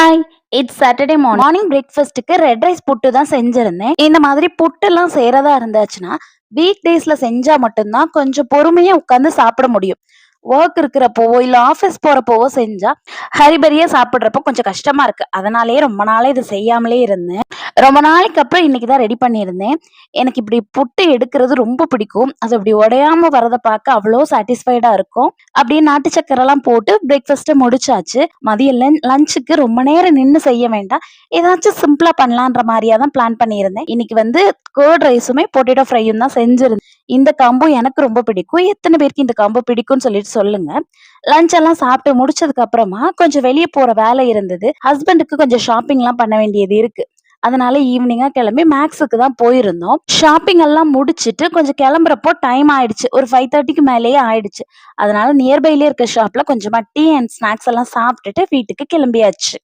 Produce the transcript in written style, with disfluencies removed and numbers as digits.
Hi, it's Saturday morning பிரேக்ஃபாஸ்ட்டுக்கு red rice புட்டு தான் செஞ்சிருந்தேன். இந்த மாதிரி புட்டுலாம் செய்றதா இருந்துச்சுன்னா, வீக் டேஸ்ல செஞ்சா மட்டும்தான் கொஞ்சம் பொறுமையா உட்காந்து சாப்பிட முடியும். வொர்க் இருக்கிறப்போவோ, இல்ல ஆஃபீஸ் போறப்போவோ செஞ்சா, ஹரிபரியா சாப்பிடுறப்போ கொஞ்சம் கஷ்டமா இருக்கு. அதனாலேயே ரொம்ப நாளா இது செய்யாமலே இருந்தேன். ரொம்ப நாளைக்கு அப்புறம் இன்னைக்கு தான் ரெடி பண்ணியிருந்தேன். எனக்கு இப்படி புட்டு எடுக்கிறது ரொம்ப பிடிக்கும். அது அப்படி உடையாம வரத பார்க்க அவ்ளோ சாட்டிஸ்ஃபைடா இருக்கும். அப்படியே நாட்டு சர்க்கரைலாம் போட்டு பிரேக்ஃபாஸ்ட்ட முடிச்சாச்சு. மதியம் லஞ்சுக்கு ரொம்ப நேரம் நின்னு செய்ய வேண்டாம். ஏதாச்சும் சிம்பிளா பண்ணலான்ற மாரியா தான் பிளான் பண்ணியிருந்தேன். இன்னைக்கு வந்து கர்ட் ரைஸுமே பொட்டேட்டோ ஃப்ரையும் தான் செஞ்சிருந்தேன். இந்த காம்போ எனக்கு ரொம்ப பிடிக்கும். எத்தன பேருக்கு இந்த காம்போ பிடிக்கும்னு சொல்லிட்டு சொல்லுங்க. லஞ்ச் எல்லாம் சாப்பிட்டு முடிச்சதுக்கு அப்புறமா கொஞ்சம் வெளிய போற வேலை இருந்தது. ஹஸ்பண்டுக்கு கொஞ்சம் ஷாப்பிங்லாம் பண்ண வேண்டியது இருக்கு. அதனால ஈவினிங்கா கிளம்பி மேக்ஸுக்கு தான் போயிருந்தோம். ஷாப்பிங் எல்லாம் முடிச்சுட்டு கொஞ்சம் கிளம்புறப்போ டைம் ஆயிடுச்சு. ஒரு 5:30க்கு மேலேயே ஆயிடுச்சு. அதனால நியர்பைலயே இருக்க ஷாப்ல கொஞ்சமா டீ அண்ட் ஸ்நாக்ஸ் எல்லாம் சாப்பிட்டுட்டு வீட்டுக்கு கிளம்பியாச்சு.